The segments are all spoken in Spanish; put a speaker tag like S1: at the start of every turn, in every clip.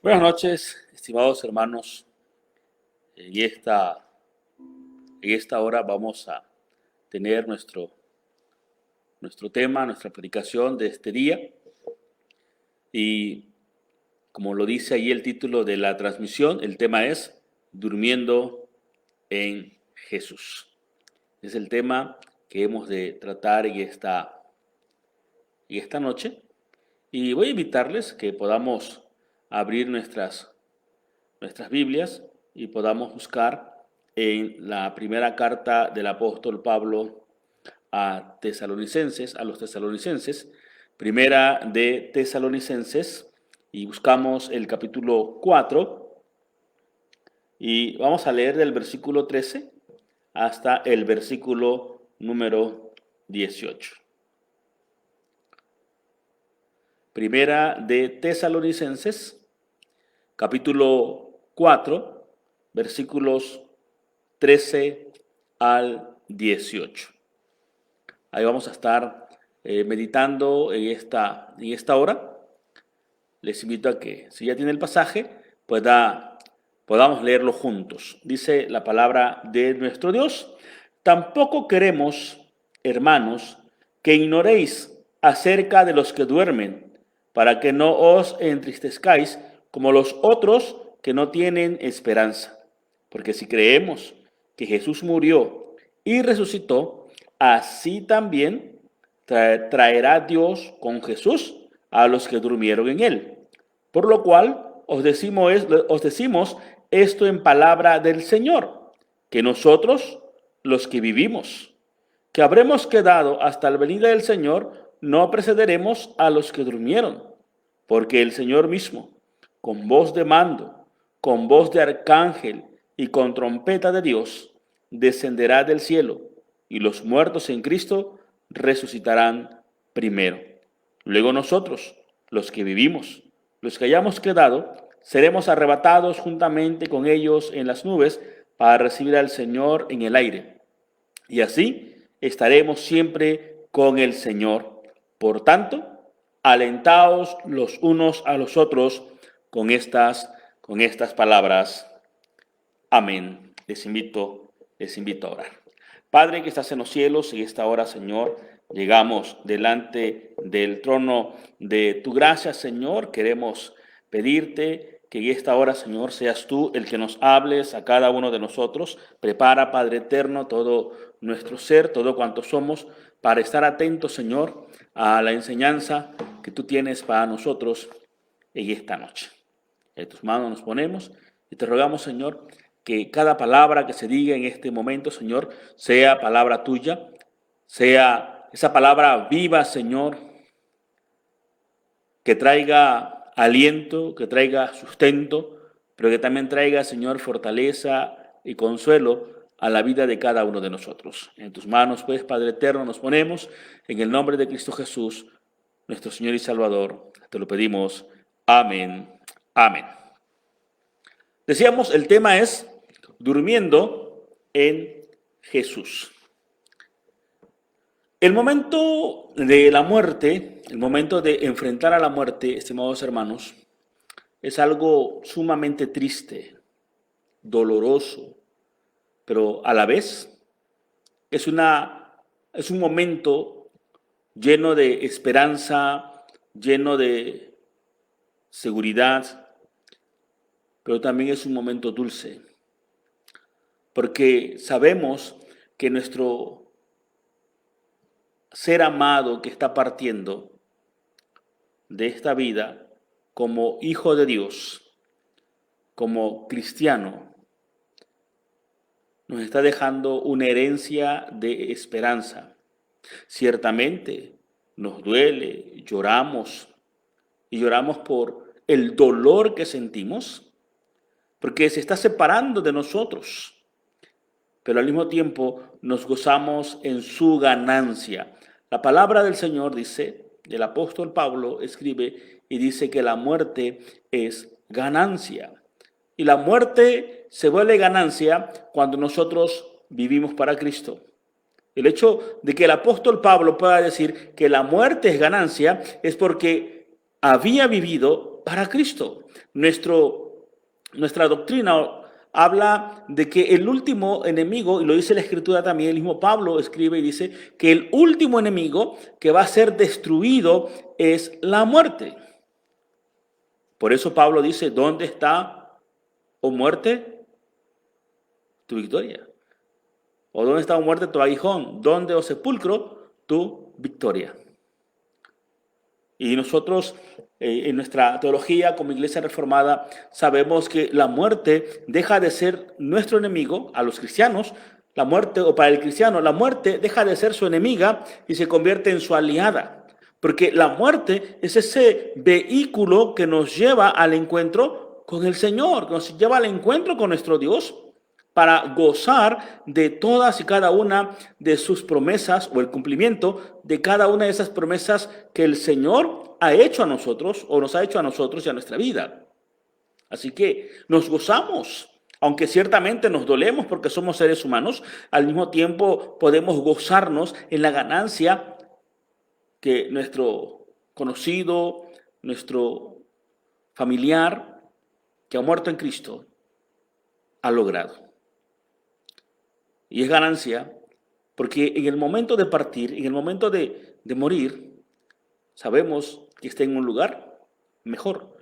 S1: Buenas noches, estimados hermanos. En esta hora vamos a tener nuestro tema, nuestra predicación de este día. Y como lo dice ahí el título de la transmisión, el tema es Durmiendo en Jesús. Es el tema que hemos de tratar en esta noche. Y voy a invitarles que podamos abrir nuestras Biblias y podamos buscar en la primera carta del apóstol Pablo a los tesalonicenses, primera de Tesalonicenses, y buscamos el capítulo 4 y vamos a leer del versículo 13 hasta el versículo número 18. Primera de Tesalonicenses, capítulo 4, versículos 13 al 18. Ahí vamos a estar meditando en esta hora. Les invito a que, si ya tiene el pasaje, podamos leerlo juntos. Dice la palabra de nuestro Dios: tampoco queremos, hermanos, que ignoréis acerca de los que duermen, para que no os entristezcáis como los otros que no tienen esperanza. Porque si creemos que Jesús murió y resucitó, así también traerá Dios con Jesús a los que durmieron en él. Por lo cual os decimos esto en palabra del Señor, que nosotros, los que vivimos, que habremos quedado hasta la venida del Señor, no precederemos a los que durmieron, porque el Señor mismo, con voz de mando, con voz de arcángel y con trompeta de Dios, descenderá del cielo, y los muertos en Cristo resucitarán primero. Luego nosotros, los que vivimos, los que hayamos quedado, seremos arrebatados juntamente con ellos en las nubes para recibir al Señor en el aire. Y así estaremos siempre con el Señor. Por tanto, alentaos los unos a los otros con estas palabras. Amén. Les invito a orar. Padre que estás en los cielos, en esta hora, Señor, llegamos delante del trono de tu gracia, Señor. Queremos pedirte que en esta hora, Señor, seas tú el que nos hables a cada uno de nosotros. Prepara, Padre eterno, todo nuestro ser, todo cuanto somos, para estar atentos, Señor, a la enseñanza que tú tienes para nosotros en esta noche. En tus manos nos ponemos y te rogamos, Señor, que cada palabra que se diga en este momento, Señor, sea palabra tuya, sea esa palabra viva, Señor, que traiga aliento, que traiga sustento, pero que también traiga, Señor, fortaleza y consuelo a la vida de cada uno de nosotros. En tus manos, pues, Padre eterno, nos ponemos en el nombre de Cristo Jesús, nuestro Señor y Salvador. Te lo pedimos. Amén. Amén. Decíamos, el tema es durmiendo en Jesús. El momento de la muerte, el momento de enfrentar a la muerte, estimados hermanos, es algo sumamente triste, doloroso, pero a la vez es un momento lleno de esperanza, lleno de seguridad, pero también es un momento dulce, porque sabemos que nuestro ser amado que está partiendo de esta vida como hijo de Dios, como cristiano, nos está dejando una herencia de esperanza. Ciertamente nos duele, lloramos y lloramos por el dolor que sentimos, porque se está separando de nosotros, pero al mismo tiempo nos gozamos en su ganancia. La palabra del Señor dice, el apóstol Pablo escribe y dice que la muerte es ganancia. Y la muerte se vuelve ganancia cuando nosotros vivimos para Cristo. El hecho de que el apóstol Pablo pueda decir que la muerte es ganancia es porque había vivido para Cristo. Nuestra doctrina habla de que el último enemigo, y lo dice la Escritura también, el mismo Pablo escribe y dice que el último enemigo que va a ser destruido es la muerte. Por eso Pablo dice, ¿dónde está, oh muerte, tu victoria? ¿O dónde está, oh muerte, tu aguijón? ¿Dónde, oh sepulcro, tu victoria? Y nosotros, en nuestra teología como Iglesia Reformada, sabemos que la muerte deja de ser nuestro enemigo a los cristianos. La muerte, o para el cristiano, la muerte deja de ser su enemiga y se convierte en su aliada. Porque la muerte es ese vehículo que nos lleva al encuentro con el Señor, que nos lleva al encuentro con nuestro Dios, para gozar de todas y cada una de sus promesas o el cumplimiento de cada una de esas promesas que el Señor ha hecho a nosotros o nos ha hecho a nosotros y a nuestra vida. Así que nos gozamos, aunque ciertamente nos dolemos porque somos seres humanos, al mismo tiempo podemos gozarnos en la ganancia que nuestro conocido, nuestro familiar que ha muerto en Cristo ha logrado. Y es ganancia porque en el momento de partir, en el momento de morir, sabemos que está en un lugar mejor.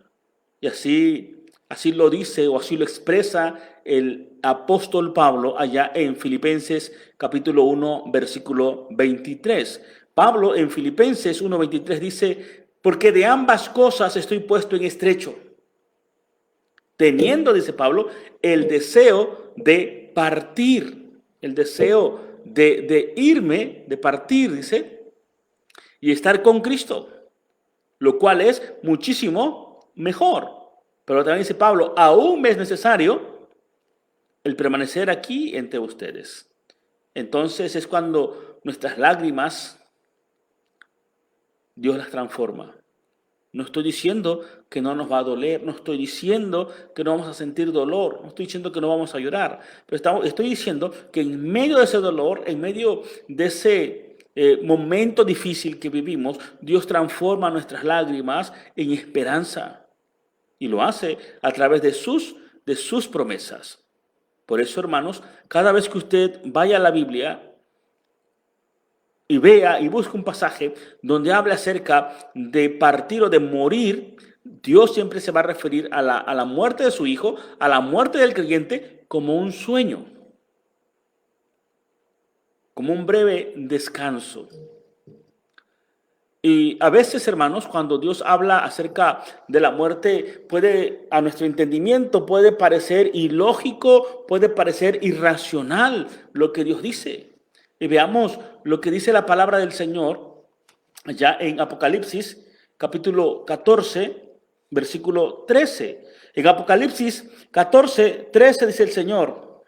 S1: Y así lo dice o así lo expresa el apóstol Pablo allá en Filipenses capítulo 1, versículo 23. Pablo en Filipenses 1, 23 dice, porque de ambas cosas estoy puesto en estrecho, teniendo, dice Pablo, el deseo de partir. El deseo de irme, de partir, dice, y estar con Cristo, lo cual es muchísimo mejor. Pero también dice Pablo, aún me es necesario el permanecer aquí entre ustedes. Entonces es cuando nuestras lágrimas, Dios las transforma. No estoy diciendo que no nos va a doler, no estoy diciendo que no vamos a sentir dolor, no estoy diciendo que no vamos a llorar, pero estoy diciendo que en medio de ese dolor, en medio de ese momento difícil que vivimos, Dios transforma nuestras lágrimas en esperanza y lo hace a través de sus promesas. Por eso, hermanos, cada vez que usted vaya a la Biblia y vea y busque un pasaje donde habla acerca de partir o de morir, Dios siempre se va a referir a la muerte de su Hijo, a la muerte del creyente, como un sueño, como un breve descanso. Y a veces, hermanos, cuando Dios habla acerca de la muerte, a nuestro entendimiento puede parecer ilógico, puede parecer irracional lo que Dios dice. Y veamos lo que dice la palabra del Señor allá en Apocalipsis, capítulo 14, versículo 13. En Apocalipsis 14, 13 dice el Señor,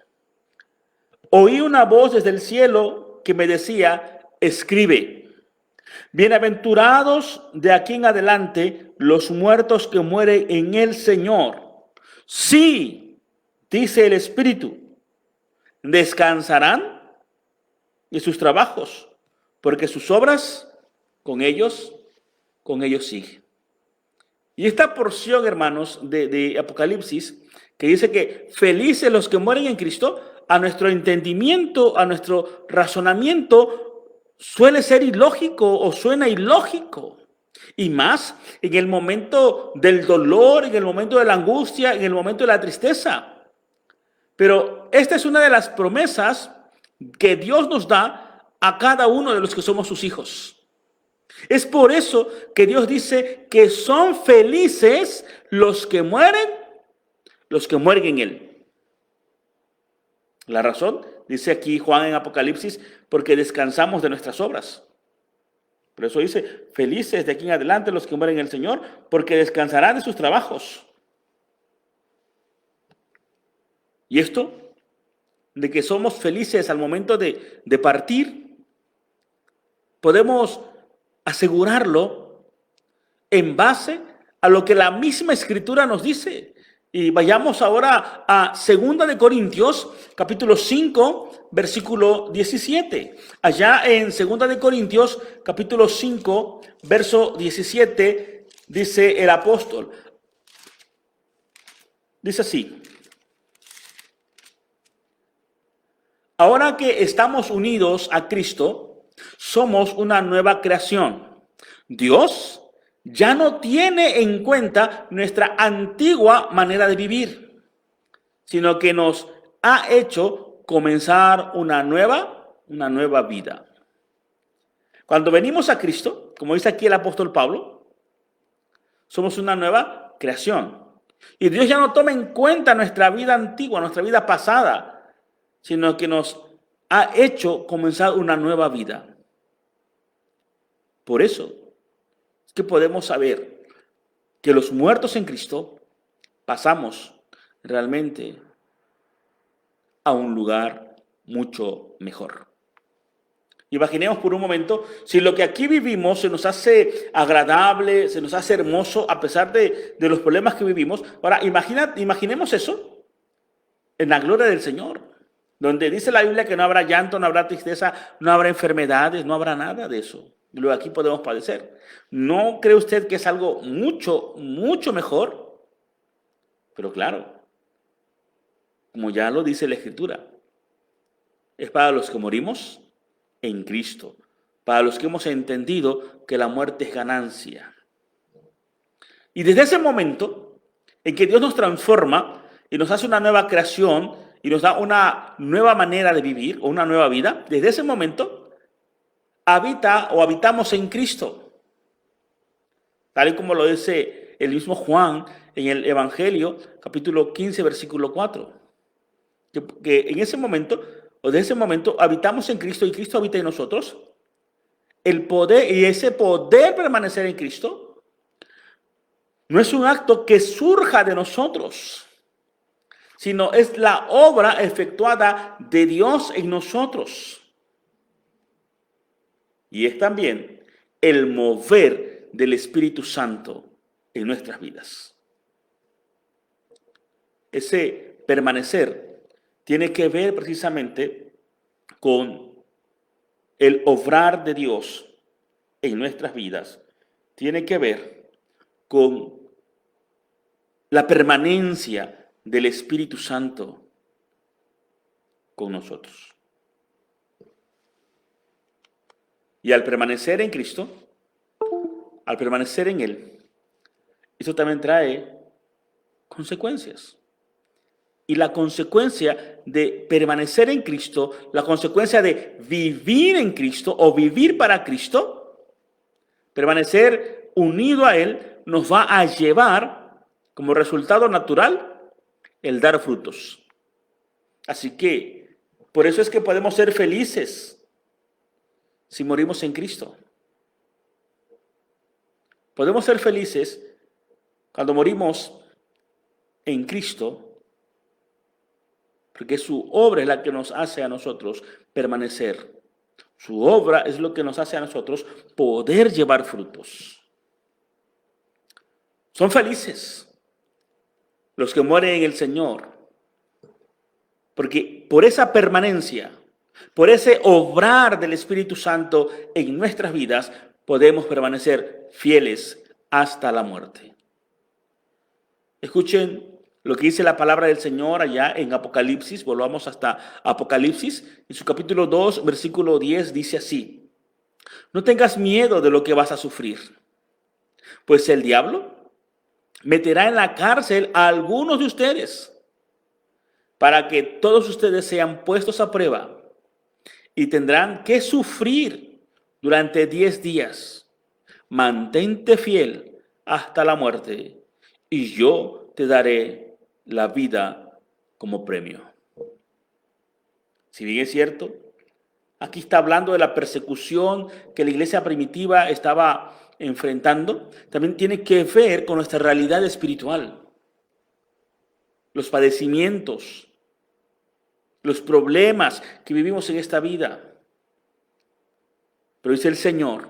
S1: oí una voz desde el cielo que me decía, escribe, bienaventurados de aquí en adelante los muertos que mueren en el Señor. Sí, dice el Espíritu, descansarán de sus trabajos, porque sus obras con ellos siguen. Y esta porción, hermanos, de Apocalipsis, que dice que felices los que mueren en Cristo, a nuestro entendimiento, a nuestro razonamiento, suele ser ilógico o suena ilógico. Y más en el momento del dolor, en el momento de la angustia, en el momento de la tristeza. Pero esta es una de las promesas que Dios nos da a cada uno de los que somos sus hijos. Es por eso que Dios dice que son felices los que mueren en Él. La razón, dice aquí Juan en Apocalipsis, porque descansamos de nuestras obras. Por eso dice, felices de aquí en adelante los que mueren en el Señor, porque descansarán de sus trabajos. Y esto de que somos felices al momento de partir, podemos asegurarlo en base a lo que la misma Escritura nos dice. Y vayamos ahora a 2 de Corintios, capítulo 5, versículo 17. Allá en 2 de Corintios, capítulo 5, verso 17, dice el apóstol, Dice así: ahora que estamos unidos a Cristo, somos una nueva creación. Dios ya no tiene en cuenta nuestra antigua manera de vivir, sino que nos ha hecho comenzar una nueva vida. Cuando venimos a Cristo, como dice aquí el apóstol Pablo, somos una nueva creación. Y Dios ya no toma en cuenta nuestra vida antigua, nuestra vida pasada, sino que nos ha hecho comenzar una nueva vida. Por eso es que podemos saber que los muertos en Cristo pasamos realmente a un lugar mucho mejor. Imaginemos por un momento, si lo que aquí vivimos se nos hace agradable, se nos hace hermoso a pesar de los problemas que vivimos. Ahora, imaginemos eso en la gloria del Señor, donde dice la Biblia que no habrá llanto, no habrá tristeza, no habrá enfermedades, no habrá nada de eso. Lo que aquí podemos padecer. ¿No cree usted que es algo mucho, mucho mejor? Pero claro, como ya lo dice la Escritura, es para los que morimos en Cristo, para los que hemos entendido que la muerte es ganancia. Y desde ese momento en que Dios nos transforma y nos hace una nueva creación y nos da una nueva manera de vivir o una nueva vida, desde ese momento habitamos en Cristo. Tal y como lo dice el mismo Juan en el Evangelio, capítulo 15, versículo 4. Que en ese momento, o de ese momento, habitamos en Cristo y Cristo habita en nosotros. El poder y ese poder permanecer en Cristo no es un acto que surja de nosotros, sino es la obra efectuada de Dios en nosotros. Y es también el mover del Espíritu Santo en nuestras vidas. Ese permanecer tiene que ver precisamente con el obrar de Dios en nuestras vidas. Tiene que ver con la permanencia del Espíritu Santo con nosotros. Y al permanecer en Cristo, al permanecer en Él, eso también trae consecuencias. Y la consecuencia de permanecer en Cristo, la consecuencia de vivir en Cristo o vivir para Cristo, permanecer unido a Él, nos va a llevar como resultado natural el dar frutos. Así que, por eso es que podemos ser felices si morimos en Cristo. Podemos ser felices cuando morimos en Cristo, porque su obra es la que nos hace a nosotros permanecer. Su obra es lo que nos hace a nosotros poder llevar frutos. Son felices los que mueren en el Señor, porque por esa permanencia, por ese obrar del Espíritu Santo en nuestras vidas, podemos permanecer fieles hasta la muerte. Escuchen lo que dice la palabra del Señor allá en Apocalipsis. Volvamos hasta Apocalipsis. En su capítulo 2, versículo 10, dice así: no tengas miedo de lo que vas a sufrir, pues el diablo meterá en la cárcel a algunos de ustedes para que todos ustedes sean puestos a prueba y tendrán que sufrir durante 10 días. Mantente fiel hasta la muerte y yo te daré la vida como premio. Si bien es cierto, aquí está hablando de la persecución que la iglesia primitiva estaba enfrentando, también tiene que ver con nuestra realidad espiritual. Los padecimientos, los problemas que vivimos en esta vida. Pero dice el Señor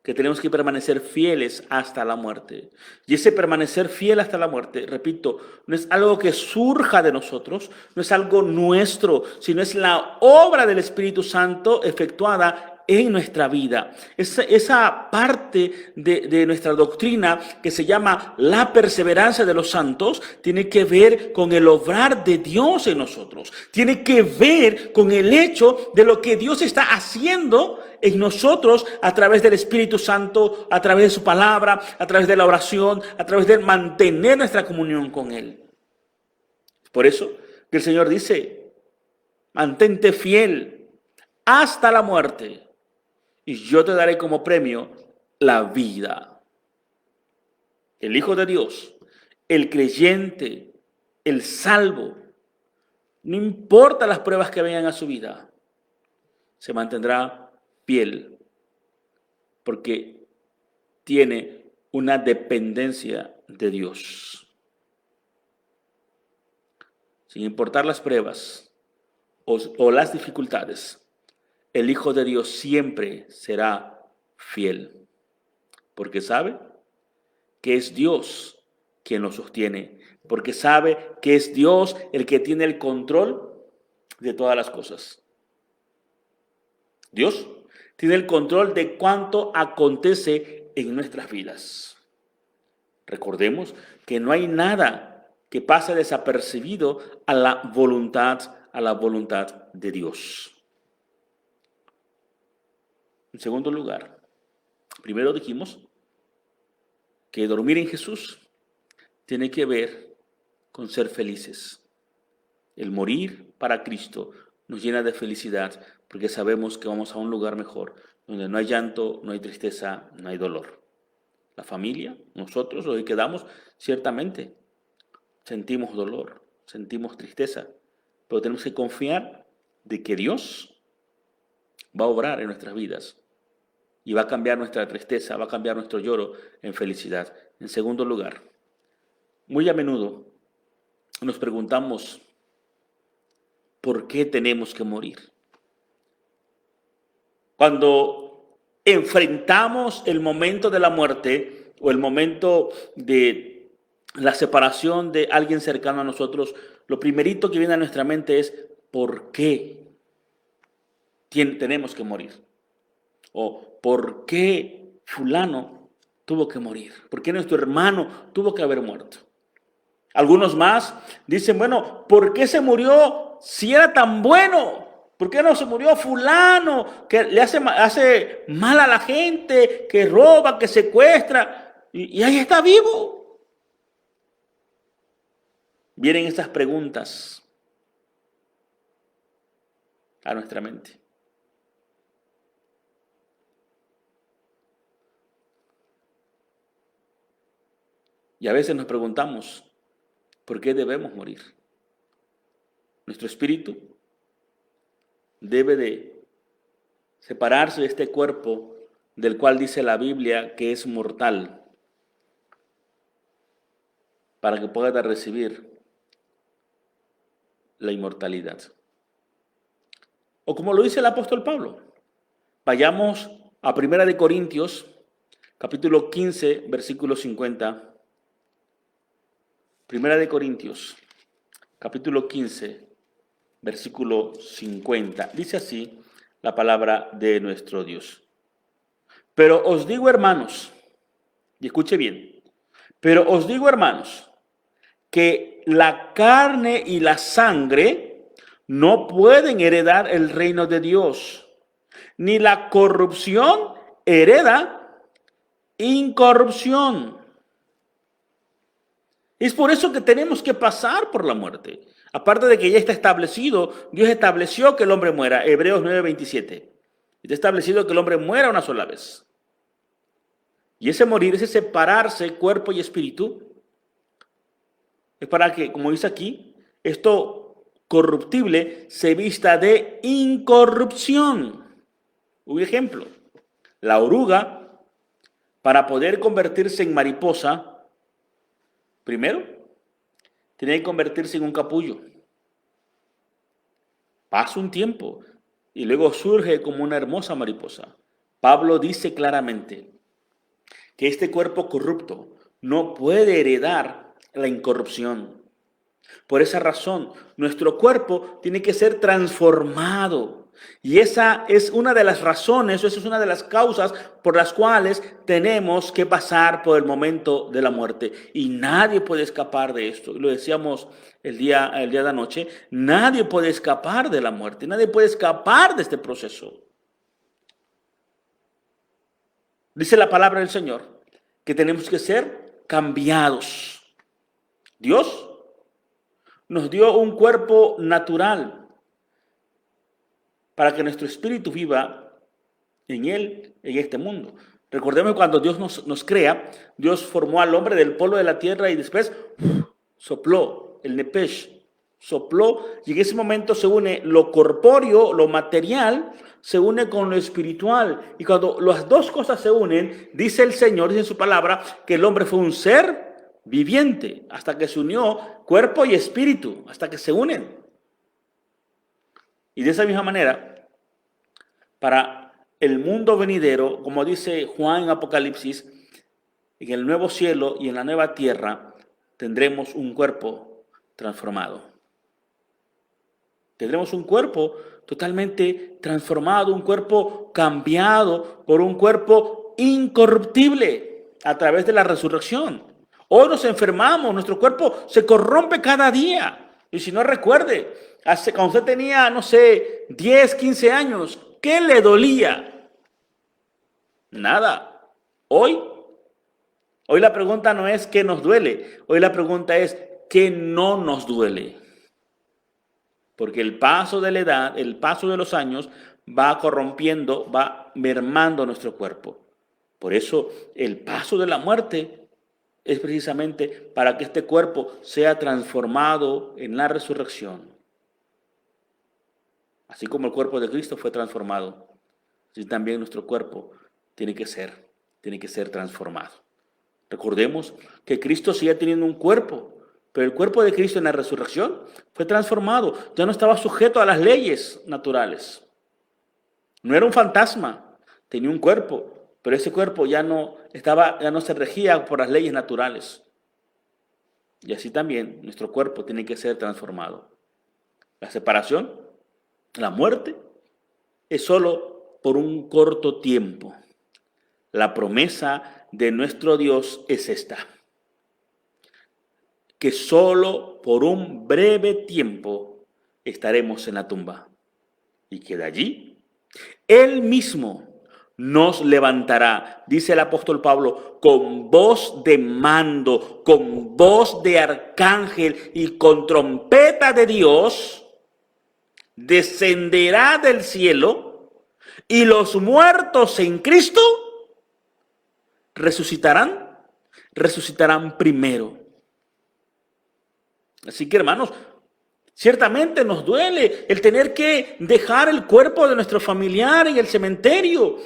S1: que tenemos que permanecer fieles hasta la muerte. Y ese permanecer fiel hasta la muerte, repito, no es algo que surja de nosotros, no es algo nuestro, sino es la obra del Espíritu Santo efectuada en nuestra vida. Esa parte de nuestra doctrina que se llama la perseverancia de los santos tiene que ver con el obrar de Dios en nosotros. Tiene que ver con el hecho de lo que Dios está haciendo en nosotros a través del Espíritu Santo, a través de su palabra, a través de la oración, a través de mantener nuestra comunión con Él. Por eso que el Señor dice, mantente fiel hasta la muerte y yo te daré como premio la vida. El Hijo de Dios, el creyente, el salvo, no importa las pruebas que vengan a su vida, se mantendrá fiel porque tiene una dependencia de Dios. Sin importar las pruebas o las dificultades, el Hijo de Dios siempre será fiel, porque sabe que es Dios quien lo sostiene, porque sabe que es Dios el que tiene el control de todas las cosas. Dios tiene el control de cuánto acontece en nuestras vidas. Recordemos que no hay nada que pase desapercibido a la voluntad de Dios. En segundo lugar, primero dijimos que dormir en Jesús tiene que ver con ser felices. El morir para Cristo nos llena de felicidad porque sabemos que vamos a un lugar mejor, donde no hay llanto, no hay tristeza, no hay dolor. La familia, nosotros los que quedamos, ciertamente sentimos dolor, sentimos tristeza, pero tenemos que confiar de que Dios va a obrar en nuestras vidas y va a cambiar nuestra tristeza, va a cambiar nuestro lloro en felicidad. En segundo lugar, muy a menudo nos preguntamos, ¿por qué tenemos que morir? Cuando enfrentamos el momento de la muerte o el momento de la separación de alguien cercano a nosotros, lo primerito que viene a nuestra mente es ¿por qué tenemos que morir? O ¿por qué fulano tuvo que morir? ¿Por qué nuestro hermano tuvo que haber muerto? Algunos más dicen, bueno, ¿por qué se murió si era tan bueno? ¿Por qué no se murió fulano que le hace mal a la gente, que roba, que secuestra y ahí está vivo? Vienen estas preguntas a nuestra mente. Y a veces nos preguntamos, ¿por qué debemos morir? Nuestro espíritu debe de separarse de este cuerpo del cual dice la Biblia que es mortal para que pueda recibir la inmortalidad. O como lo dice el apóstol Pablo, vayamos a 1 Corintios, capítulo 15, versículo 50. 1 Corintios, capítulo 15, versículo 50. Dice así la palabra de nuestro Dios. Pero os digo, hermanos, y escuche bien, pero os digo, hermanos, que la carne y la sangre no pueden heredar el reino de Dios, ni la corrupción hereda incorrupción. Es por eso que tenemos que pasar por la muerte. Aparte de que ya está establecido, Dios estableció que el hombre muera. Hebreos 9:27. Está establecido que el hombre muera una sola vez. Y ese morir, ese separarse cuerpo y espíritu, es para que, como dice aquí, esto corruptible se vista de incorrupción. Un ejemplo, la oruga, para poder convertirse en mariposa, primero, tiene que convertirse en un capullo. Pasa un tiempo y luego surge como una hermosa mariposa. Pablo dice claramente que este cuerpo corrupto no puede heredar la incorrupción. Por esa razón, nuestro cuerpo tiene que ser transformado. Y esa es una de las razones, esa es una de las causas por las cuales tenemos que pasar por el momento de la muerte. Y nadie puede escapar de esto. Lo decíamos el día de anoche, nadie puede escapar de la muerte, nadie puede escapar de este proceso. Dice la palabra del Señor que tenemos que ser cambiados. Dios nos dio un cuerpo natural para que nuestro espíritu viva en él, en este mundo. Recordemos que cuando Dios nos crea, Dios formó al hombre del polvo de la tierra y después sopló el nepesh, sopló, y en ese momento se une lo corpóreo, lo material, se une con lo espiritual. Y cuando las dos cosas se unen, dice el Señor, dice en su palabra, que el hombre fue un ser viviente, hasta que se unió cuerpo y espíritu, hasta que se unen. Y de esa misma manera, para el mundo venidero, como dice Juan en Apocalipsis, en el nuevo cielo y en la nueva tierra tendremos un cuerpo transformado. Tendremos un cuerpo totalmente transformado, un cuerpo cambiado por un cuerpo incorruptible a través de la resurrección. Hoy nos enfermamos, nuestro cuerpo se corrompe cada día. Y si no recuerde, cuando usted tenía, no sé, 10, 15 años, ¿qué le dolía? Nada. Hoy la pregunta no es qué nos duele. Hoy la pregunta es qué no nos duele. Porque el paso de la edad, el paso de los años va corrompiendo, va mermando nuestro cuerpo. Por eso el paso de la muerte es precisamente para que este cuerpo sea transformado en la resurrección. Así como el cuerpo de Cristo fue transformado, así también nuestro cuerpo tiene que ser transformado. Recordemos que Cristo sigue teniendo un cuerpo, pero el cuerpo de Cristo en la resurrección fue transformado. Ya no estaba sujeto a las leyes naturales. No era un fantasma, tenía un cuerpo, pero ese cuerpo ya no se regía por las leyes naturales. Y así también nuestro cuerpo tiene que ser transformado. La separación, la muerte, es solo por un corto tiempo. La promesa de nuestro Dios es esta: que solo por un breve tiempo estaremos en la tumba y que de allí Él mismo nos levantará, dice el apóstol Pablo, con voz de mando, con voz de arcángel y con trompeta de Dios, descenderá del cielo y los muertos en Cristo resucitarán primero. Así que, hermanos, ciertamente nos duele el tener que dejar el cuerpo de nuestro familiar en el cementerio.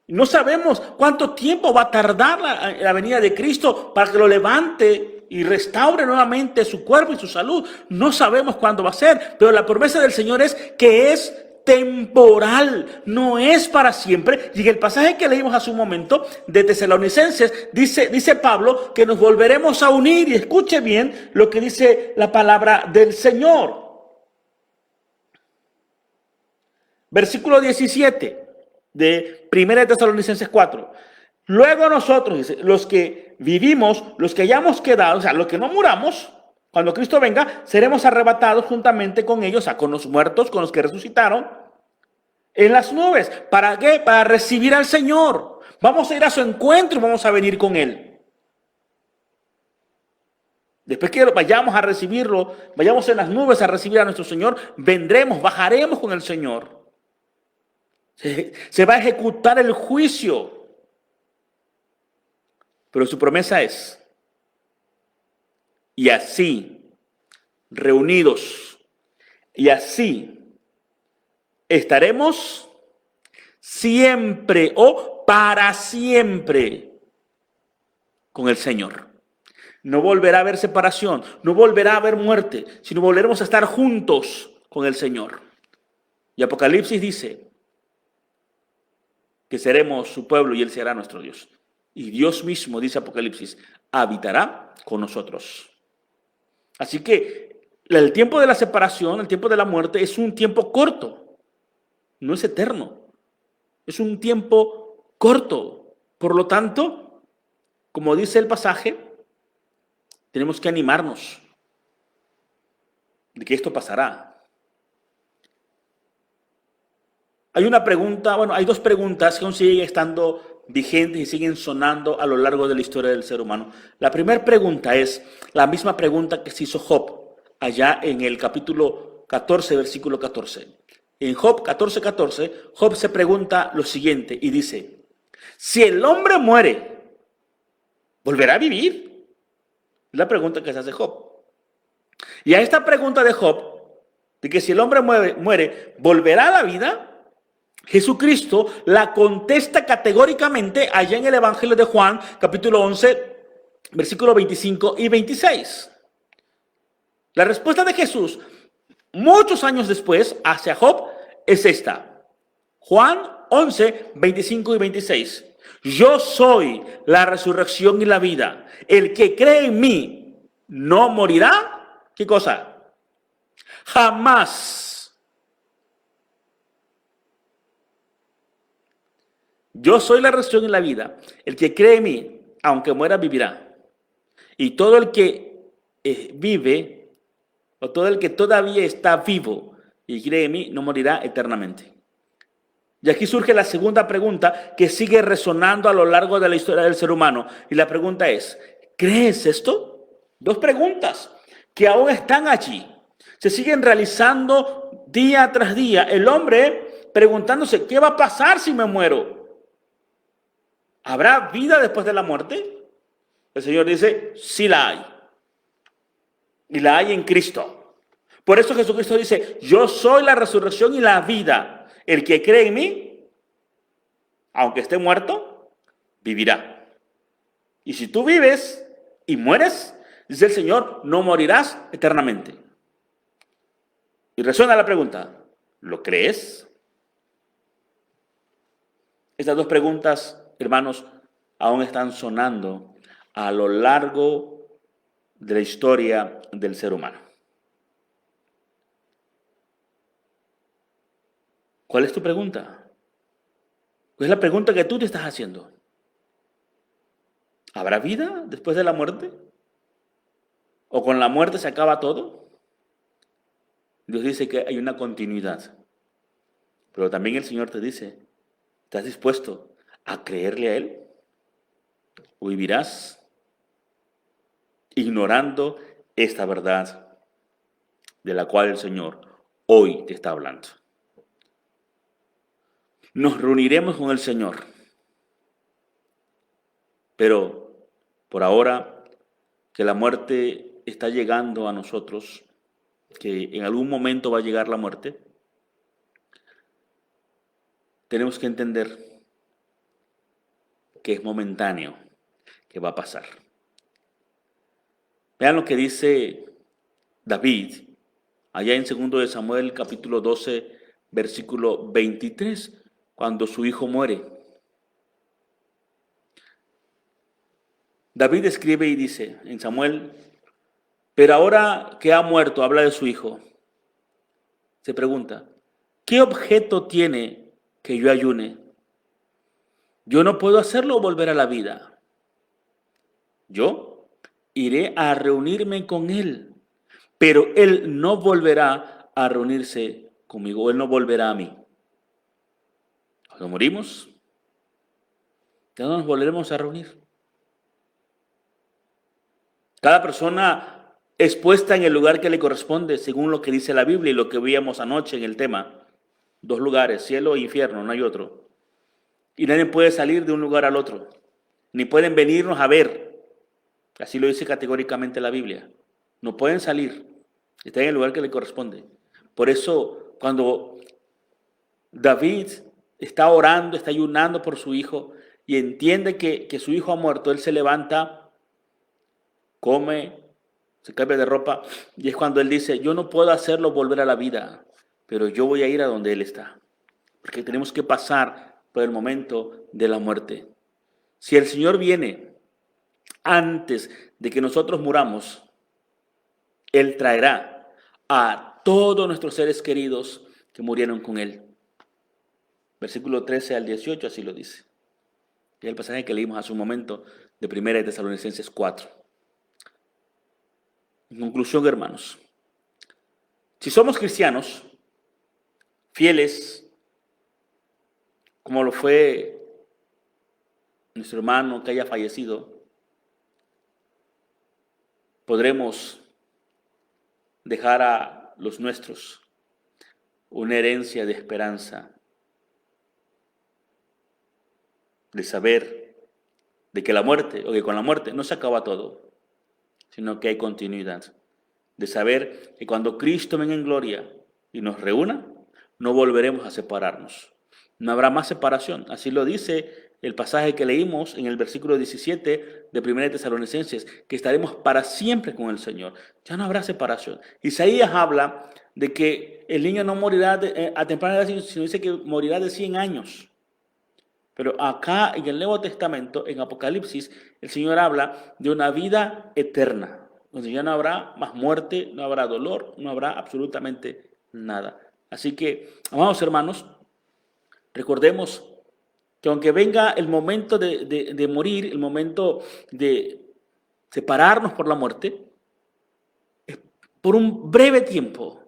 S1: No sabemos cuánto tiempo va a tardar la venida de Cristo para que lo levante y restaure nuevamente su cuerpo y su salud. No sabemos cuándo va a ser, pero la promesa del Señor es que es temporal, no es para siempre. Y en el pasaje que leímos hace un momento de Tesalonicenses, dice Pablo que nos volveremos a unir. Y escuche bien lo que dice la palabra del Señor. Versículo 17 de 1 Tesalonicenses 4. Luego nosotros, dice, los que vivimos, los que hayamos quedado, o sea, los que no muramos, cuando Cristo venga, seremos arrebatados juntamente con ellos, o sea, con los muertos, con los que resucitaron, en las nubes. ¿Para qué? Para recibir al Señor. Vamos a ir a su encuentro y vamos a venir con Él. Después que vayamos a recibirlo, vayamos en las nubes a recibir a nuestro Señor, vendremos, bajaremos con el Señor. Se va a ejecutar el juicio. Pero su promesa es: y así, reunidos, y así estaremos siempre o para siempre con el Señor. No volverá a haber separación, no volverá a haber muerte, sino volveremos a estar juntos con el Señor. Y Apocalipsis dice que seremos su pueblo y Él será nuestro Dios. Y Dios mismo, dice Apocalipsis, habitará con nosotros. Así que el tiempo de la separación, el tiempo de la muerte es un tiempo corto. no es eterno. Es un tiempo corto. Por lo tanto, como dice el pasaje, tenemos que animarnos de que esto pasará. Hay una pregunta, bueno, hay dos preguntas que aún siguen estando vigentes y siguen sonando a lo largo de la historia del ser humano. La primera pregunta es la misma pregunta que se hizo Job allá en el capítulo 14, versículo 14. En Job 14:14, Job se pregunta lo siguiente y dice, si el hombre muere, ¿volverá a vivir? Es la pregunta que se hace Job. Y a esta pregunta de Job, de que si el hombre muere, ¿volverá a la vida? Jesucristo la contesta categóricamente allá en el Evangelio de Juan, capítulo 11, versículos 25 y 26. La respuesta de Jesús, muchos años después, hacia Job, es esta. Juan 11, 25 y 26. Yo soy la resurrección y la vida. El que cree en mí no morirá. ¿Qué cosa? Jamás. Yo soy la resurrección y la vida. El que cree en mí, aunque muera, vivirá. Y todo el que vive, o todo el que todavía está vivo y cree en mí, no morirá eternamente. Y aquí surge la segunda pregunta que sigue resonando a lo largo de la historia del ser humano. Y la pregunta es, ¿crees esto? Dos preguntas que aún están allí. Se siguen realizando día tras día. El hombre preguntándose, ¿qué va a pasar si me muero? ¿Habrá vida después de la muerte? El Señor dice, sí la hay. Y la hay en Cristo. Por eso Jesucristo dice, yo soy la resurrección y la vida. El que cree en mí, aunque esté muerto, vivirá. Y si tú vives y mueres, dice el Señor, no morirás eternamente. Y resuena la pregunta, ¿lo crees? Estas dos preguntas, hermanos, aún están sonando a lo largo de la historia del ser humano. ¿Cuál es tu pregunta? ¿Cuál es la pregunta que tú te estás haciendo? ¿Habrá vida después de la muerte? ¿O con la muerte se acaba todo? Dios dice que hay una continuidad. Pero también el Señor te dice, ¿estás dispuesto a creerle a Él? ¿O vivirás ignorando esta verdad de la cual el Señor hoy te está hablando? Nos reuniremos con el Señor, pero por ahora que la muerte está llegando a nosotros, que en algún momento va a llegar la muerte, tenemos que entender que es momentáneo, que va a pasar. Vean lo que dice David, allá en 2 de Samuel, capítulo 12, versículo 23, cuando su hijo muere. David escribe y dice en Samuel, pero ahora que ha muerto, habla de su hijo, se pregunta, ¿qué objeto tiene que yo ayune? Yo no puedo hacerlo volver a la vida. Yo iré a reunirme con él, pero él no volverá a reunirse conmigo, él no volverá a mí. Cuando morimos, ya no nos volveremos a reunir. Cada persona es puesta en el lugar que le corresponde, según lo que dice la Biblia y lo que veíamos anoche en el tema. 2 lugares, cielo e infierno, no hay otro. Y nadie puede salir de un lugar al otro, ni pueden venirnos a ver. Así lo dice categóricamente la Biblia. No pueden salir, están en el lugar que le corresponde. Por eso, cuando David está orando, está ayunando por su hijo y entiende que su hijo ha muerto, él se levanta, come, se cambia de ropa y es cuando él dice, yo no puedo hacerlo volver a la vida, pero yo voy a ir a donde él está, porque tenemos que pasar por el momento de la muerte. Si el Señor viene antes de que nosotros muramos, Él traerá a todos nuestros seres queridos que murieron con Él. versículo 13 al 18, así lo dice. Es el pasaje que leímos hace un momento de 1 de Tesalonicenses 4. En conclusión, hermanos, si somos cristianos, fieles, como lo fue nuestro hermano que haya fallecido, podremos dejar a los nuestros una herencia de esperanza, de saber de que la muerte, o que con la muerte no se acaba todo, sino que hay continuidad, de saber que cuando Cristo venga en gloria y nos reúna, no volveremos a separarnos. No habrá más separación. Así lo dice el pasaje que leímos en el versículo 17 de 1 de Tesalonicenses, que estaremos para siempre con el Señor. Ya no habrá separación. Isaías habla de que el niño no morirá a temprana edad, sino dice que morirá de 100 años. Pero acá en el Nuevo Testamento, en Apocalipsis, el Señor habla de una vida eterna, donde ya no habrá más muerte, no habrá dolor, no habrá absolutamente nada. Así que, amados hermanos, recordemos que aunque venga el momento de morir, el momento de separarnos por la muerte, es por un breve tiempo.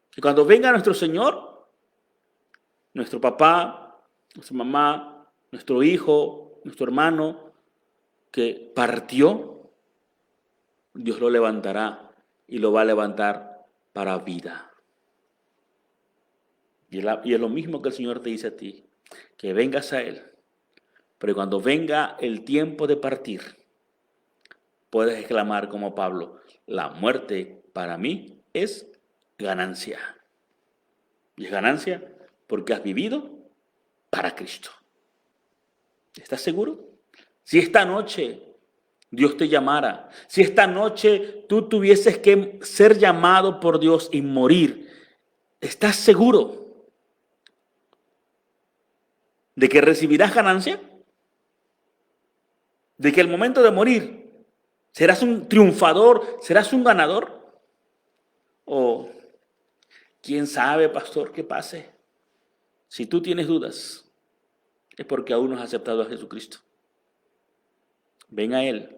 S1: Que cuando venga nuestro Señor, nuestro papá, nuestra mamá, nuestro hijo, nuestro hermano, que partió, Dios lo levantará y lo va a levantar para vida. Y es lo mismo que el Señor te dice a ti, que vengas a Él. Pero cuando venga el tiempo de partir, puedes exclamar como Pablo, la muerte para mí es ganancia. Y es ganancia porque has vivido para Cristo. ¿Estás seguro? Si esta noche Dios te llamara, si esta noche tú tuvieses que ser llamado por Dios y morir, ¿estás seguro de que recibirás ganancia? ¿De que al momento de morir serás un triunfador, serás un ganador? ¿O quién sabe, pastor, qué pase? Si tú tienes dudas, es porque aún no has aceptado a Jesucristo. Ven a Él,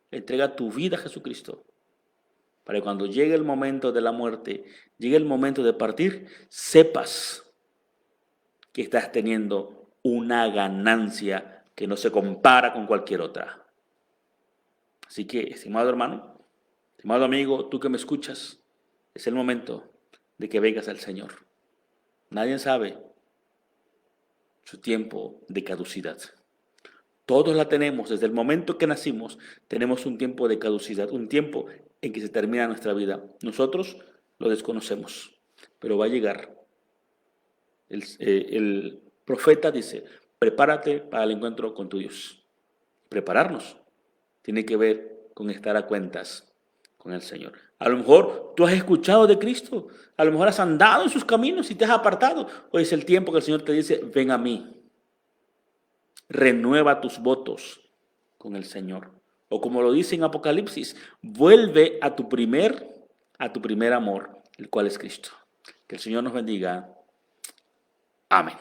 S1: entrega tu vida a Jesucristo, para que cuando llegue el momento de la muerte, llegue el momento de partir, sepas que estás teniendo una ganancia que no se compara con cualquier otra. Así que, estimado hermano, estimado amigo, tú que me escuchas, es el momento de que vengas al Señor. Nadie sabe su tiempo de caducidad. Todos la tenemos, desde el momento que nacimos, tenemos un tiempo de caducidad, un tiempo en que se termina nuestra vida. Nosotros lo desconocemos, pero va a llegar. El profeta dice, prepárate para el encuentro con tu Dios. Prepararnos tiene que ver con estar a cuentas con el Señor. A lo mejor tú has escuchado de Cristo, a lo mejor has andado en sus caminos y te has apartado. Hoy es el tiempo que el Señor te dice, ven a mí. Renueva tus votos con el Señor. O como lo dice en Apocalipsis, vuelve a tu primer amor, el cual es Cristo. Que el Señor nos bendiga. Amén.